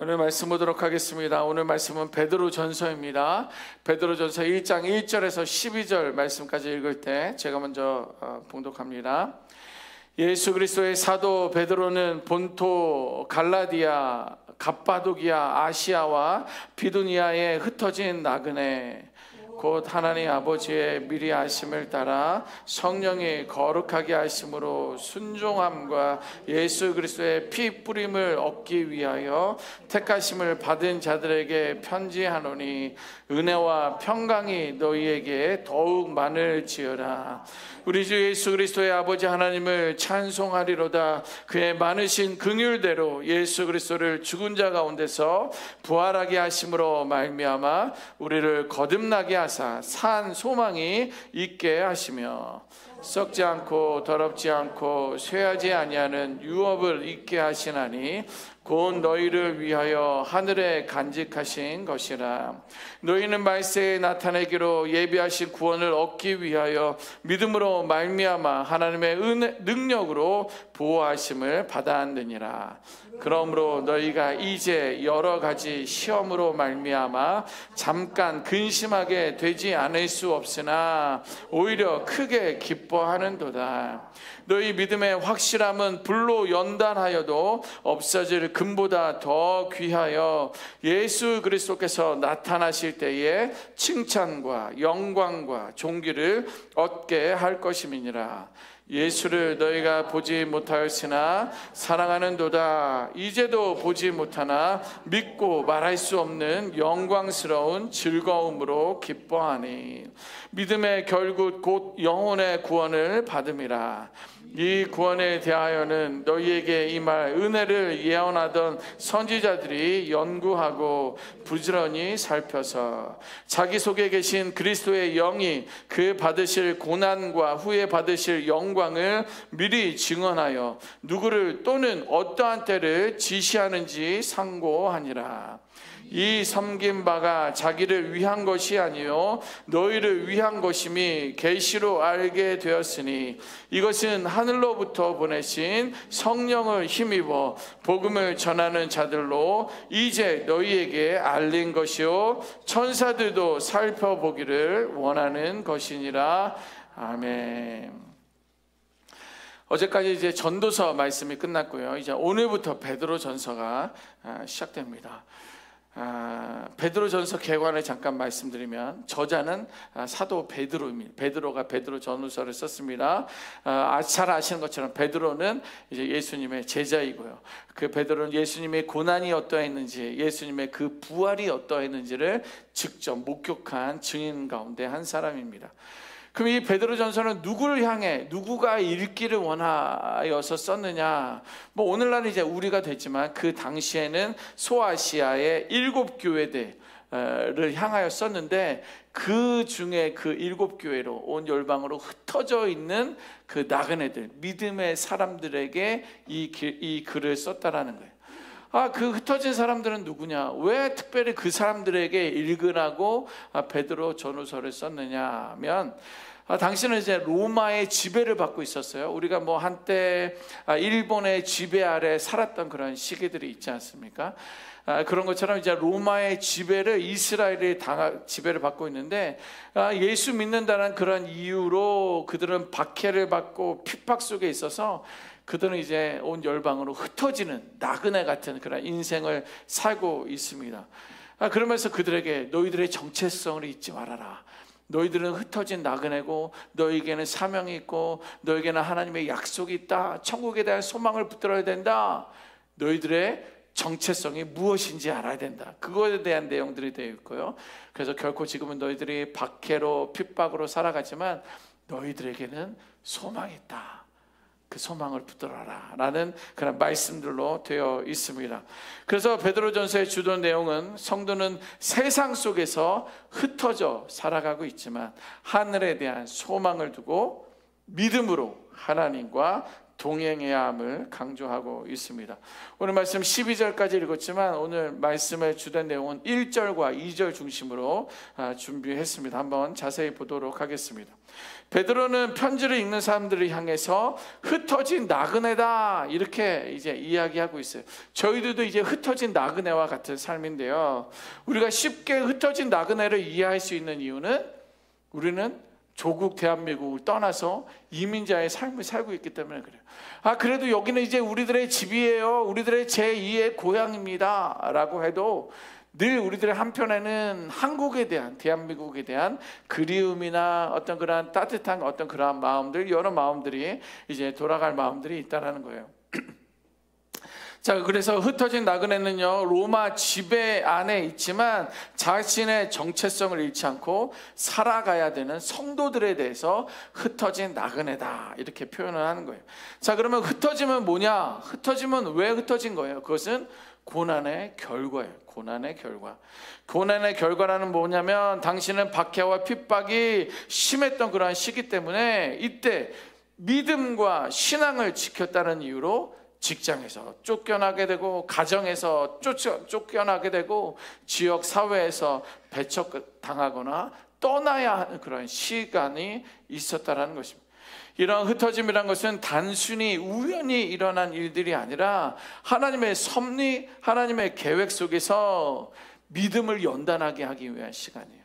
오늘 말씀 보도록 하겠습니다. 오늘 말씀은 베드로전서입니다. 베드로전서 1장 1절에서 12절 말씀까지 읽을 때 제가 먼저 봉독합니다. 예수 그리스도의 사도 베드로는 본토 갈라디아, 갑바도기아, 아시아와 비두니아에 흩어진 나그네 곧 하나님 아버지의 미리 아심을 따라 성령이 거룩하게 하심으로 순종함과 예수 그리스도의 피 뿌림을 얻기 위하여 택하심을 받은 자들에게 편지하노니 은혜와 평강이 너희에게 더욱 많을지어다. 우리 주 예수 그리스도의 아버지 하나님을 찬송하리로다. 그의 많으신 긍휼대로 예수 그리스도를 죽은 자 가운데서 부활하게 하심으로 말미암아 우리를 거듭나게 하사 산 소망이 있게 하시며 썩지 않고 더럽지 않고 쇠하지 아니하는 유업을 있게 하시나니 곧 너희를 위하여 하늘에 간직하신 것이라. 너희는 말세에 나타내기로 예비하신 구원을 얻기 위하여 믿음으로 말미암아 하나님의 능력으로 보호하심을 받았느니라. 그러므로 너희가 이제 여러 가지 시험으로 말미암아 잠깐 근심하게 되지 않을 수 없으나 오히려 크게 기뻐하는도다. 너희 믿음의 확실함은 불로 연단하여도 없어질 금보다 더 귀하여 예수 그리스도께서 나타나실 때에 칭찬과 영광과 존귀를 얻게 할 것임이니라. 예수를 너희가 보지 못하였으나 사랑하는도다. 이제도 보지 못하나 믿고 말할 수 없는 영광스러운 즐거움으로 기뻐하니 믿음의 결국 곧 영혼의 구원을 받음이라. 이 구원에 대하여는 너희에게 임할 은혜를 예언하던 선지자들이 연구하고 부지런히 살펴서 자기 속에 계신 그리스도의 영이 그 받으실 고난과 후에 받으실 영광을 미리 증언하여 누구를 또는 어떠한 때를 지시하는지 상고하니라. 이 섬긴 바가 자기를 위한 것이 아니요 너희를 위한 것임이 계시로 알게 되었으니 이것은 하늘로부터 보내신 성령을 힘입어 복음을 전하는 자들로 이제 너희에게 알린 것이요 천사들도 살펴보기를 원하는 것이니라. 아멘. 어제까지 이제 전도서 말씀이 끝났고요. 이제 오늘부터 베드로전서가 시작됩니다. 베드로전서 개관을 잠깐 말씀드리면 저자는 사도 베드로입니다. 베드로가 베드로전서를 썼습니다. 잘 아시는 것처럼 베드로는 이제 예수님의 제자이고요. 그 베드로는 예수님의 고난이 어떠했는지, 예수님의 그 부활이 어떠했는지를 직접 목격한 증인 가운데 한 사람입니다. 그럼 이 베드로전서는 누구를 향해 누구가 읽기를 원하여서 썼느냐? 뭐 오늘날은 이제 우리가 됐지만 그 당시에는 소아시아의 7교회들을 향하여 썼는데 그 중에 그 7교회로 온 열방으로 흩어져 있는 그 나그네들, 믿음의 사람들에게 이 글을 썼다라는 거예요. 그 흩어진 사람들은 누구냐? 왜 특별히 그 사람들에게 읽으라고 베드로 전후서를 썼느냐 하면 당시는 이제 로마의 지배를 받고 있었어요. 우리가 뭐 한때 일본의 지배 아래 살았던 그런 시기들이 있지 않습니까? 그런 것처럼 이제 로마의 지배를 이스라엘이 지배를 받고 있는데 예수 믿는다는 그런 이유로 그들은 박해를 받고 핍박 속에 있어서 그들은 이제 온 열방으로 흩어지는 나그네 같은 그런 인생을 살고 있습니다. 그러면서 그들에게 너희들의 정체성을 잊지 말아라. 너희들은 흩어진 나그네고 너희에게는 사명이 있고 너희에게는 하나님의 약속이 있다. 천국에 대한 소망을 붙들어야 된다. 너희들의 정체성이 무엇인지 알아야 된다. 그거에 대한 내용들이 되어 있고요. 그래서 결코 지금은 너희들이 박해로 핍박으로 살아가지만 너희들에게는 소망이 있다. 그 소망을 붙들어라 라는 그런 말씀들로 되어 있습니다. 그래서 베드로전서의 주도 내용은 성도는 세상 속에서 흩어져 살아가고 있지만 하늘에 대한 소망을 두고 믿음으로 하나님과 동행해야 함을 강조하고 있습니다. 오늘 말씀 12절까지 읽었지만 오늘 말씀의 주된 내용은 1절과 2절 중심으로 준비했습니다. 한번 자세히 보도록 하겠습니다. 베드로는 편지를 읽는 사람들을 향해서 흩어진 나그네다 이렇게 이제 이야기하고 있어요. 저희들도 이제 흩어진 나그네와 같은 삶인데요. 우리가 쉽게 흩어진 나그네를 이해할 수 있는 이유는 우리는 조국 대한민국을 떠나서 이민자의 삶을 살고 있기 때문에 그래요. 그래도 여기는 이제 우리들의 집이에요. 우리들의 제2의 고향입니다 라고 해도 늘 우리들의 한편에는 한국에 대한, 대한민국에 대한 그리움이나 어떤 그러한 따뜻한 어떤 그러한 마음들, 여러 마음들이 이제 돌아갈 마음들이 있다라는 거예요. 자, 그래서 흩어진 나그네는요, 로마 지배 안에 있지만 자신의 정체성을 잃지 않고 살아가야 되는 성도들에 대해서 흩어진 나그네다 이렇게 표현을 하는 거예요. 자, 그러면 흩어짐은 뭐냐? 흩어짐은 왜 흩어진 거예요? 그것은 고난의 결과예요. 고난의 결과. 고난의 결과라는 뭐냐면 당신은 박해와 핍박이 심했던 그러한 시기 때문에 이때 믿음과 신앙을 지켰다는 이유로 직장에서 쫓겨나게 되고 가정에서 쫓겨나게 되고 지역 사회에서 배척당하거나 떠나야 하는 그런 시간이 있었다는 것입니다. 이런 흩어짐이란 것은 단순히 우연히 일어난 일들이 아니라 하나님의 섭리, 하나님의 계획 속에서 믿음을 연단하게 하기 위한 시간이에요.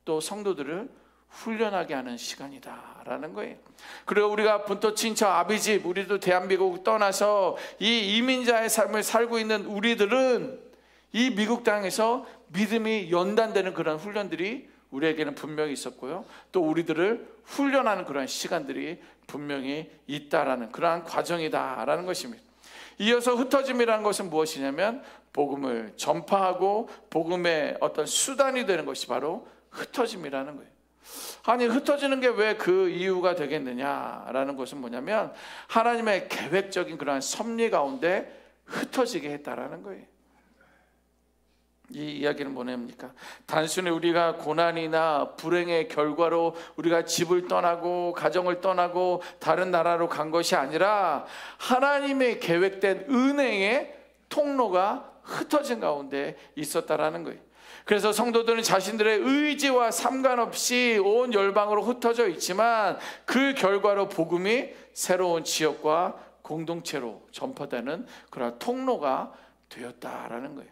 또 성도들을 훈련하게 하는 시간이다라는 거예요. 그리고 우리가 분토 친척 아비집, 우리도 대한민국 떠나서 이 이민자의 삶을 살고 있는 우리들은 이 미국 땅에서 믿음이 연단되는 그런 훈련들이 우리에게는 분명히 있었고요. 또 우리들을 훈련하는 그런 시간들이 분명히 있다라는 그러한 과정이다라는 것입니다. 이어서 흩어짐이라는 것은 무엇이냐면 복음을 전파하고 복음의 어떤 수단이 되는 것이 바로 흩어짐이라는 거예요. 아니, 흩어지는 게 왜 그 이유가 되겠느냐라는 것은 뭐냐면 하나님의 계획적인 그러한 섭리 가운데 흩어지게 했다라는 거예요. 이 이야기는 뭐냐입니까? 단순히 우리가 고난이나 불행의 결과로 우리가 집을 떠나고 가정을 떠나고 다른 나라로 간 것이 아니라 하나님의 계획된 은혜의 통로가 흩어진 가운데 있었다라는 거예요. 그래서 성도들은 자신들의 의지와 상관없이 온 열방으로 흩어져 있지만 그 결과로 복음이 새로운 지역과 공동체로 전파되는 그런 통로가 되었다라는 거예요.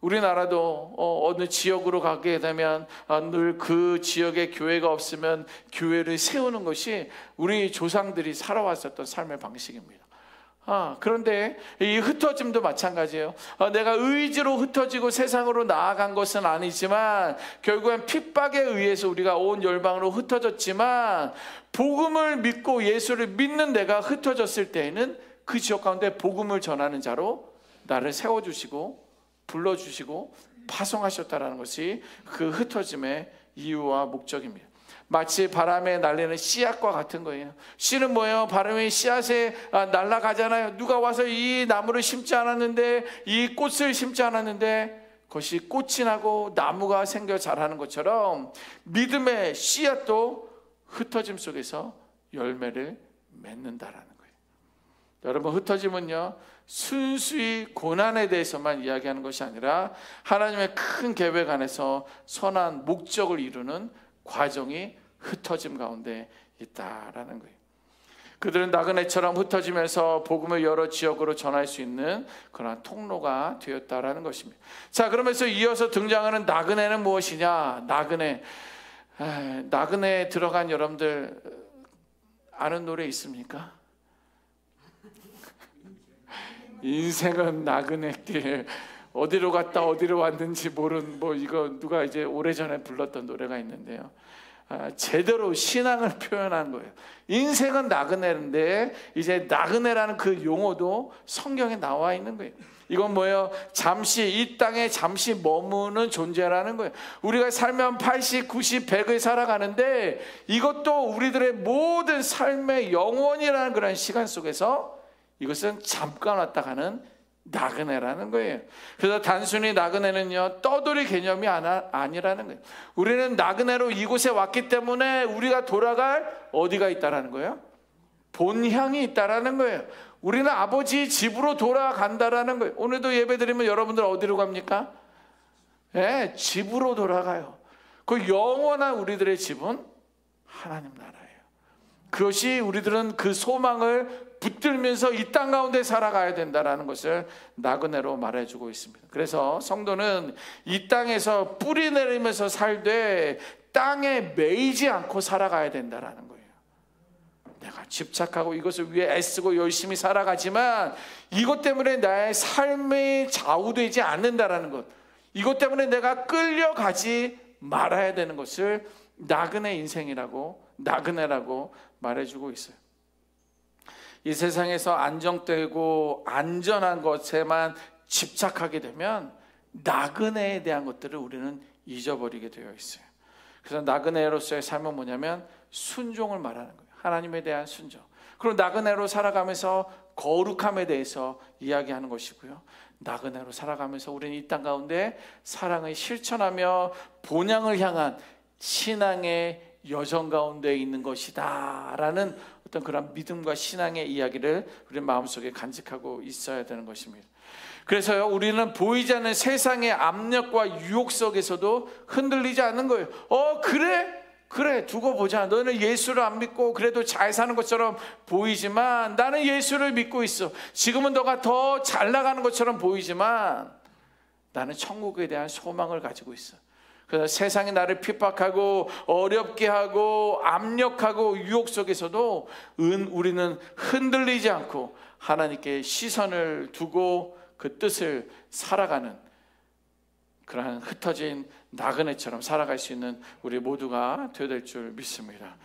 우리나라도 어느 지역으로 가게 되면 늘 그 지역에 교회가 없으면 교회를 세우는 것이 우리 조상들이 살아왔었던 삶의 방식입니다. 그런데 이 흩어짐도 마찬가지예요. 내가 의지로 흩어지고 세상으로 나아간 것은 아니지만 결국엔 핍박에 의해서 우리가 온 열방으로 흩어졌지만 복음을 믿고 예수를 믿는 내가 흩어졌을 때에는 그 지역 가운데 복음을 전하는 자로 나를 세워주시고 불러주시고 파송하셨다는 것이 그 흩어짐의 이유와 목적입니다. 마치 바람에 날리는 씨앗과 같은 거예요. 씨는 뭐예요? 바람이 씨앗에 날아가잖아요. 누가 와서 이 나무를 심지 않았는데, 이 꽃을 심지 않았는데 그것이 꽃이 나고 나무가 생겨 자라는 것처럼 믿음의 씨앗도 흩어짐 속에서 열매를 맺는다라는 거예요. 여러분, 흩어짐은요 순수히 고난에 대해서만 이야기하는 것이 아니라 하나님의 큰 계획 안에서 선한 목적을 이루는 과정이 흩어짐 가운데 있다라는 거예요. 그들은 나그네처럼 흩어지면서 복음을 여러 지역으로 전할 수 있는 그런 통로가 되었다라는 것입니다. 자, 그러면서 이어서 등장하는 나그네는 무엇이냐? 나그네에 들어간 여러분들 아는 노래 있습니까? 인생은 나그네길, 어디로 갔다 어디로 왔는지 모르는 이거 누가 이제 오래전에 불렀던 노래가 있는데요. 제대로 신앙을 표현한 거예요. 인생은 나그네인데 이제 나그네라는 그 용어도 성경에 나와 있는 거예요. 이건 뭐예요? 잠시 이 땅에 잠시 머무는 존재라는 거예요. 우리가 살면 80, 90, 100을 살아가는데 이것도 우리들의 모든 삶의 영원이라는 그런 시간 속에서 이것은 잠깐 왔다 가는 나그네라는 거예요. 그래서 단순히 나그네는요 떠돌이 개념이 아니라는 거예요. 우리는 나그네로 이곳에 왔기 때문에 우리가 돌아갈 어디가 있다라는 거예요? 본향이 있다라는 거예요. 우리는 아버지 집으로 돌아간다라는 거예요. 오늘도 예배 드리면 여러분들 어디로 갑니까? 집으로 돌아가요. 그 영원한 우리들의 집은 하나님 나라. 그것이 우리들은 그 소망을 붙들면서 이 땅 가운데 살아가야 된다라는 것을 나그네로 말해주고 있습니다. 그래서 성도는 이 땅에서 뿌리 내리면서 살되 땅에 매이지 않고 살아가야 된다라는 거예요. 내가 집착하고 이것을 위해 애쓰고 열심히 살아가지만 이것 때문에 나의 삶이 좌우되지 않는다라는 것, 이것 때문에 내가 끌려가지 말아야 되는 것을 나그네 인생이라고, 나그네라고 말해주고 있어요. 이 세상에서 안정되고 안전한 것에만 집착하게 되면 나그네에 대한 것들을 우리는 잊어버리게 되어 있어요. 그래서 나그네로서의 삶은 뭐냐면 순종을 말하는 거예요. 하나님에 대한 순종. 그리고 나그네로 살아가면서 거룩함에 대해서 이야기하는 것이고요. 나그네로 살아가면서 우리는 이 땅 가운데 사랑을 실천하며 본향을 향한 신앙의 여정 가운데 있는 것이다 라는 어떤 그런 믿음과 신앙의 이야기를 우리 마음속에 간직하고 있어야 되는 것입니다. 그래서요, 우리는 보이지 않는 세상의 압력과 유혹 속에서도 흔들리지 않는 거예요. 그래 두고 보자. 너는 예수를 안 믿고 그래도 잘 사는 것처럼 보이지만 나는 예수를 믿고 있어. 지금은 너가 더 잘 나가는 것처럼 보이지만 나는 천국에 대한 소망을 가지고 있어. 그래서 세상이 나를 핍박하고 어렵게 하고 압력하고 유혹 속에서도 우리는 흔들리지 않고 하나님께 시선을 두고 그 뜻을 살아가는 그러한 흩어진 나그네처럼 살아갈 수 있는 우리 모두가 되어야 될 줄 믿습니다.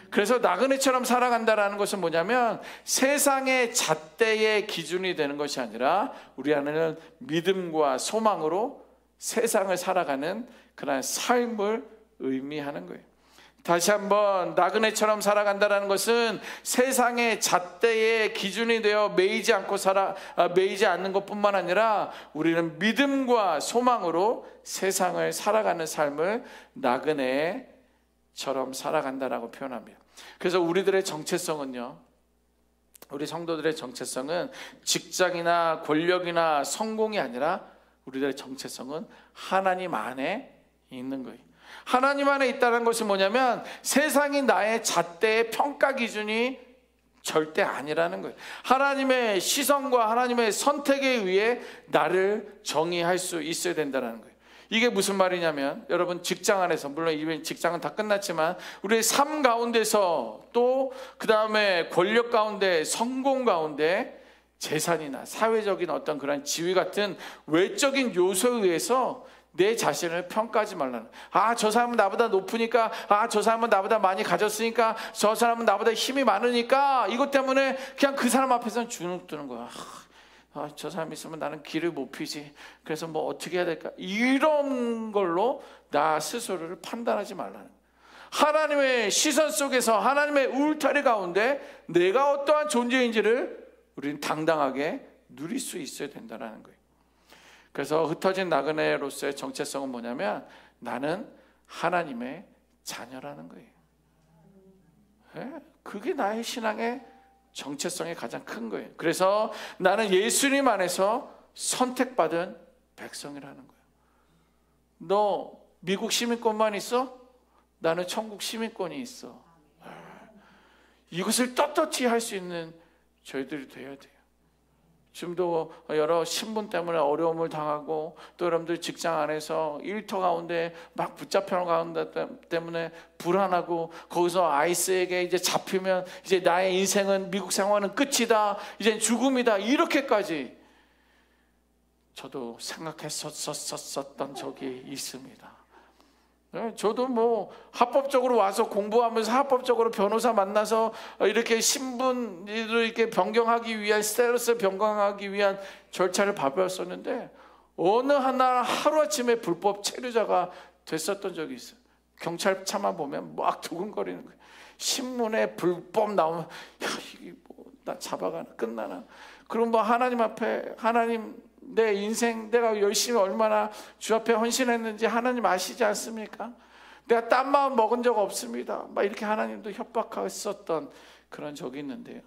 그래서 나그네처럼 살아간다는 것은 뭐냐면 세상의 잣대의 기준이 되는 것이 아니라 우리 안에는 믿음과 소망으로 세상을 살아가는 그런 삶을 의미하는 거예요. 다시 한번, 나그네처럼 살아간다는 것은 세상의 잣대의 기준이 되어 매이지 않는 것뿐만 아니라 우리는 믿음과 소망으로 세상을 살아가는 삶을 나그네처럼 살아간다라고 표현합니다. 그래서 우리들의 정체성은요, 우리 성도들의 정체성은 직장이나 권력이나 성공이 아니라 우리들의 정체성은 하나님 안에 있는 거예요. 하나님 안에 있다는 것은 뭐냐면 세상이 나의 잣대의 평가 기준이 절대 아니라는 거예요. 하나님의 시선과 하나님의 선택에 의해 나를 정의할 수 있어야 된다는 거예요. 이게 무슨 말이냐면, 여러분 직장 안에서, 물론 이 직장은 다 끝났지만 우리의 삶 가운데서 또 그 다음에 권력 가운데, 성공 가운데 재산이나 사회적인 어떤 그런 지위 같은 외적인 요소에 의해서 내 자신을 평가하지 말라는. 저 사람은 나보다 높으니까, 저 사람은 나보다 많이 가졌으니까, 저 사람은 나보다 힘이 많으니까 이것 때문에 그냥 그 사람 앞에서는 주눅 드는 거야. 저 사람 있으면 나는 길을 못 피지. 그래서 뭐 어떻게 해야 될까? 이런 걸로 나 스스로를 판단하지 말라는. 하나님의 시선 속에서, 하나님의 울타리 가운데 내가 어떠한 존재인지를 우리는 당당하게 누릴 수 있어야 된다는 거예요. 그래서 흩어진 나그네로서의 정체성은 뭐냐면 나는 하나님의 자녀라는 거예요. 그게 나의 신앙의 정체성이 가장 큰 거예요. 그래서 나는 예수님 안에서 선택받은 백성이라는 거예요. 너 미국 시민권만 있어? 나는 천국 시민권이 있어. 이것을 떳떳이 할 수 있는 저희들이 되어야 돼요. 지금도 여러 신분 때문에 어려움을 당하고, 또 여러분들 직장 안에서 일터 가운데 막 붙잡혀는 가운데 때문에 불안하고, 거기서 아이스에게 이제 잡히면 이제 나의 인생은, 미국 생활은 끝이다, 이제 죽음이다, 이렇게까지 저도 생각했었던 적이 있습니다. 저도 뭐 합법적으로 와서 공부하면서 합법적으로 변호사 만나서 이렇게 신분을 이렇게 변경하기 위한, 스테러스 변경하기 위한 절차를 밟았었는데, 어느 하나 하루아침에 불법 체류자가 됐었던 적이 있어요. 경찰차만 보면 막 두근거리는 거예요. 신문에 불법 나오면 이게 뭐 나 잡아가나 끝나나. 그럼 뭐 하나님 앞에, 하나님 내 인생 내가 열심히 얼마나 주 앞에 헌신했는지 하나님 아시지 않습니까? 내가 딴 마음 먹은 적 없습니다. 막 이렇게 하나님도 협박했었던 그런 적이 있는데요.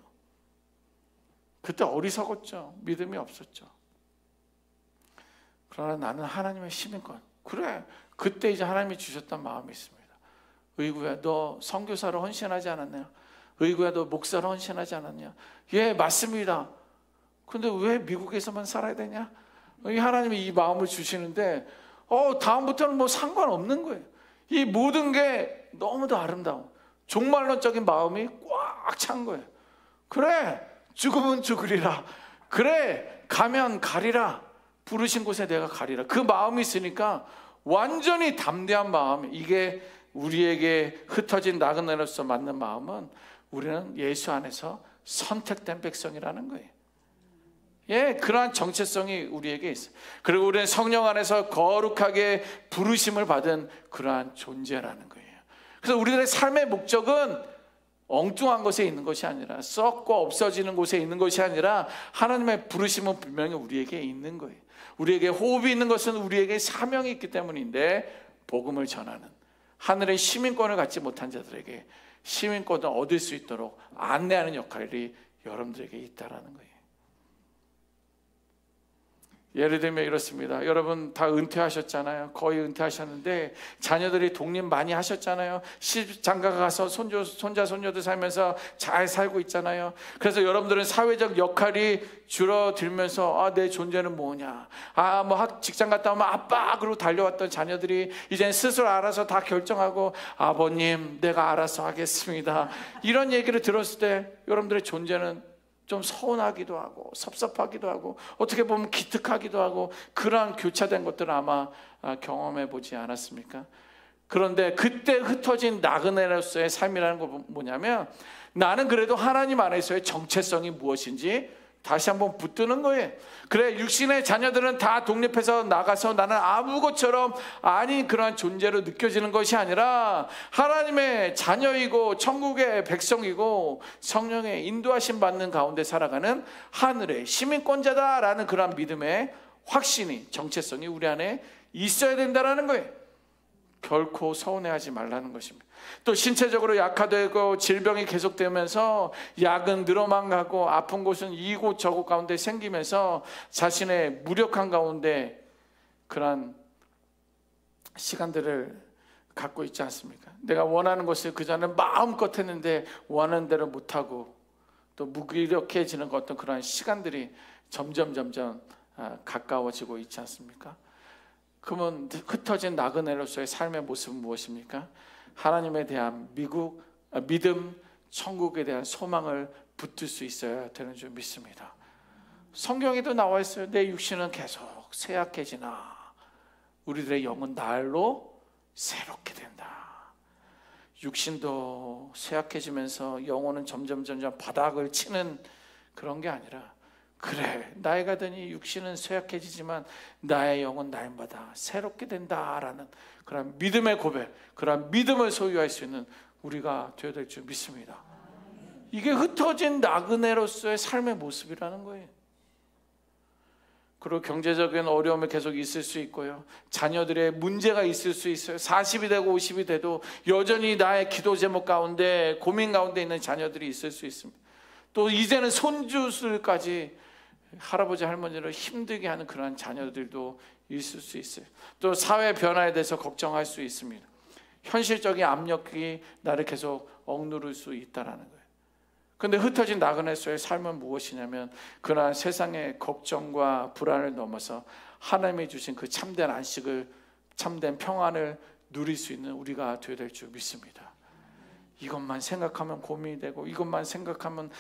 그때 어리석었죠. 믿음이 없었죠. 그러나 나는 하나님의 시민권. 그래, 그때 이제 하나님이 주셨던 마음이 있습니다. 의구야, 너 선교사로 헌신하지 않았나요? 의구야, 너 목사로 헌신하지 않았냐? 예, 맞습니다. 근데 왜 미국에서만 살아야 되냐? 하나님이 이 마음을 주시는데 다음부터는 뭐 상관없는 거예요. 이 모든 게 너무도 아름다워. 종말론적인 마음이 꽉 찬 거예요. 그래, 죽으면 죽으리라. 그래, 가면 가리라. 부르신 곳에 내가 가리라. 그 마음이 있으니까 완전히 담대한 마음, 이게 우리에게 흩어진 나그네로서 맞는 마음은 우리는 예수 안에서 선택된 백성이라는 거예요. 예, 그러한 정체성이 우리에게 있어요. 그리고 우리는 성령 안에서 거룩하게 부르심을 받은 그러한 존재라는 거예요. 그래서 우리들의 삶의 목적은 엉뚱한 곳에 있는 것이 아니라, 썩고 없어지는 곳에 있는 것이 아니라 하나님의 부르심은 분명히 우리에게 있는 거예요. 우리에게 호흡이 있는 것은 우리에게 사명이 있기 때문인데, 복음을 전하는, 하늘의 시민권을 갖지 못한 자들에게 시민권을 얻을 수 있도록 안내하는 역할이 여러분들에게 있다라는 거예요. 예를 들면 이렇습니다. 여러분 다 은퇴하셨잖아요. 거의 은퇴하셨는데 자녀들이 독립 많이 하셨잖아요. 시집장가 가서 손자 손녀들 살면서 잘 살고 있잖아요. 그래서 여러분들은 사회적 역할이 줄어들면서 내 존재는 뭐냐, 뭐 직장 갔다 오면 아빠 그러고 달려왔던 자녀들이 이제는 스스로 알아서 다 결정하고, 아버님 내가 알아서 하겠습니다, 이런 얘기를 들었을 때 여러분들의 존재는 좀 서운하기도 하고 섭섭하기도 하고 어떻게 보면 기특하기도 하고, 그러한 교차된 것들을 아마 경험해 보지 않았습니까? 그런데 그때 흩어진 나그네로서의 삶이라는 건 뭐냐면, 나는 그래도 하나님 안에서의 정체성이 무엇인지 다시 한번 붙드는 거예요. 그래, 육신의 자녀들은 다 독립해서 나가서 나는 아무것처럼 아닌 그러한 존재로 느껴지는 것이 아니라, 하나님의 자녀이고 천국의 백성이고 성령의 인도하심 받는 가운데 살아가는 하늘의 시민권자다라는 그러한 믿음의 확신이, 정체성이 우리 안에 있어야 된다라는 거예요. 결코 서운해하지 말라는 것입니다. 또 신체적으로 약화되고 질병이 계속되면서 약은 늘어만 가고 아픈 곳은 이곳 저곳 가운데 생기면서 자신의 무력한 가운데 그런 시간들을 갖고 있지 않습니까? 내가 원하는 것을 그전에 마음껏 했는데 원하는 대로 못하고 또 무기력해지는 어떤 그런 시간들이 점점 가까워지고 있지 않습니까? 그러면 흩어진 나그네로서의 삶의 모습은 무엇입니까? 하나님에 대한 믿음, 천국에 대한 소망을 붙들 수 있어야 되는 줄 믿습니다. 성경에도 나와 있어요. 내 육신은 계속 쇠약해지나 우리들의 영은 날로 새롭게 된다. 육신도 쇠약해지면서 영혼은 점점 바닥을 치는 그런 게 아니라, 그래, 나이가 드니 육신은 쇠약해지지만 나의 영은 날마다 새롭게 된다라는 그런 믿음의 고백, 그런 믿음을 소유할 수 있는 우리가 되어야 될 줄 믿습니다. 이게 흩어진 나그네로서의 삶의 모습이라는 거예요. 그리고 경제적인 어려움이 계속 있을 수 있고요, 자녀들의 문제가 있을 수 있어요. 40이 되고 50이 돼도 여전히 나의 기도 제목 가운데, 고민 가운데 있는 자녀들이 있을 수 있습니다. 또 이제는 손주들까지 할아버지 할머니를 힘들게 하는 그런 자녀들도 있을 수 있어요. 또 사회 변화에 대해서 걱정할 수 있습니다. 현실적인 압력이 나를 계속 억누를 수 있다는 거예요. 그런데 흩어진 나그네로서의 삶은 무엇이냐면, 그러한 세상의 걱정과 불안을 넘어서 하나님이 주신 그 참된 안식을, 참된 평안을 누릴 수 있는 우리가 되어야 될 줄 믿습니다. 이것만 생각하면 고민이 되고, 이것만 생각하면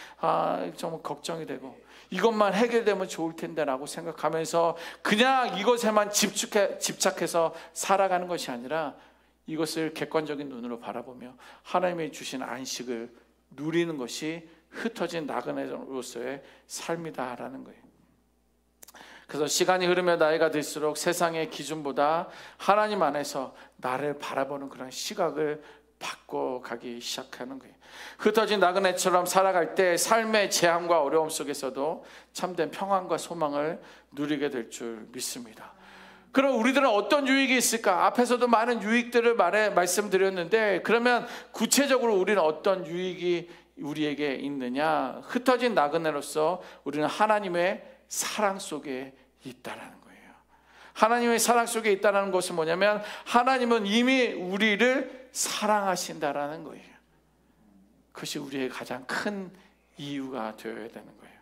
정말 걱정이 되고, 이것만 해결되면 좋을 텐데 라고 생각하면서 그냥 이것에만 집착해서 살아가는 것이 아니라, 이것을 객관적인 눈으로 바라보며 하나님이 주신 안식을 누리는 것이 흩어진 나그네로서의 삶이다라는 거예요. 그래서 시간이 흐르며 나이가 들수록 세상의 기준보다 하나님 안에서 나를 바라보는 그런 시각을 바꿔가기 시작하는 거예요. 흩어진 나그네처럼 살아갈 때 삶의 재앙과 어려움 속에서도 참된 평안과 소망을 누리게 될 줄 믿습니다. 그럼 우리들은 어떤 유익이 있을까? 앞에서도 많은 유익들을 말씀드렸는데, 그러면 구체적으로 우리는 어떤 유익이 우리에게 있느냐? 흩어진 나그네로서 우리는 하나님의 사랑 속에 있다라는 거예요. 하나님의 사랑 속에 있다는 것은 뭐냐면, 하나님은 이미 우리를 사랑하신다라는 거예요. 그것이 우리의 가장 큰 이유가 되어야 되는 거예요.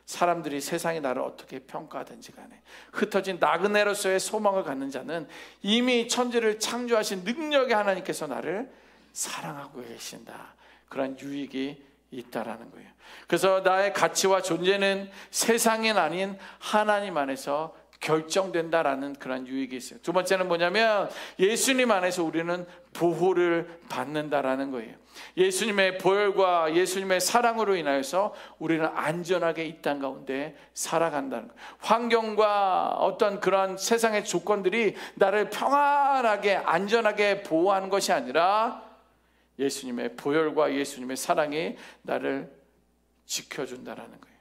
사람들이 세상이 나를 어떻게 평가하든지 간에 흩어진 나그네로서의 소망을 갖는 자는 이미 천지를 창조하신 능력의 하나님께서 나를 사랑하고 계신다, 그런 유익이 있다라는 거예요. 그래서 나의 가치와 존재는 세상이 아닌 하나님 안에서 결정된다라는 그런 유익이 있어요. 두 번째는 뭐냐면 예수님 안에서 우리는 보호를 받는다라는 거예요. 예수님의 보혈과 예수님의 사랑으로 인하여서 우리는 안전하게 이 땅 가운데 살아간다는 거예요. 환경과 어떤 그런 세상의 조건들이 나를 평안하게 안전하게 보호하는 것이 아니라 예수님의 보혈과 예수님의 사랑이 나를 지켜준다라는 거예요.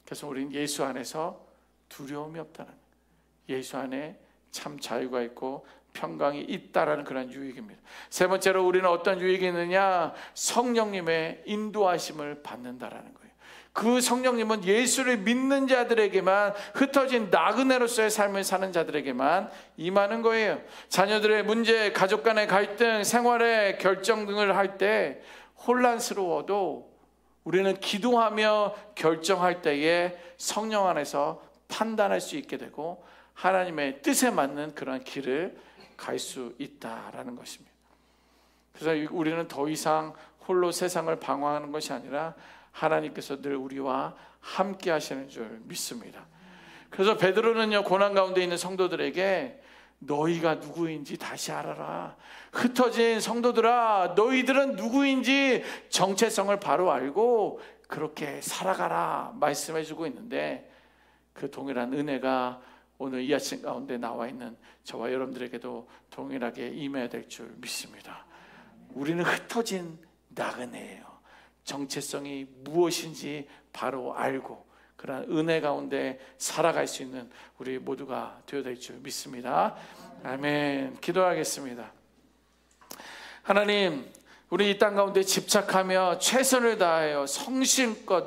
그래서 우리는 예수 안에서 두려움이 없다는 거예요. 예수 안에 참 자유가 있고 평강이 있다라는 그런 유익입니다. 세 번째로 우리는 어떤 유익이 있느냐? 성령님의 인도하심을 받는다라는 거예요. 그 성령님은 예수를 믿는 자들에게만, 흩어진 나그네로서의 삶을 사는 자들에게만 임하는 거예요. 자녀들의 문제, 가족 간의 갈등, 생활의 결정 등을 할 때 혼란스러워도 우리는 기도하며 결정할 때에 성령 안에서 판단할 수 있게 되고 하나님의 뜻에 맞는 그런 길을 갈 수 있다라는 것입니다. 그래서 우리는 더 이상 홀로 세상을 방황하는 것이 아니라 하나님께서 늘 우리와 함께 하시는 줄 믿습니다. 그래서 베드로는요, 고난 가운데 있는 성도들에게 너희가 누구인지 다시 알아라. 흩어진 성도들아, 너희들은 누구인지 정체성을 바로 알고 그렇게 살아가라 말씀해 주고 있는데, 그 동일한 은혜가 오늘 이 아침 가운데 나와 있는 저와 여러분들에게도 동일하게 임해야 될 줄 믿습니다. 우리는 흩어진 나그네예요. 정체성이 무엇인지 바로 알고 그런 은혜 가운데 살아갈 수 있는 우리 모두가 되어야 될 줄 믿습니다. 아멘. 기도하겠습니다. 하나님, 우리 이 땅 가운데 집착하며 최선을 다하여 성심껏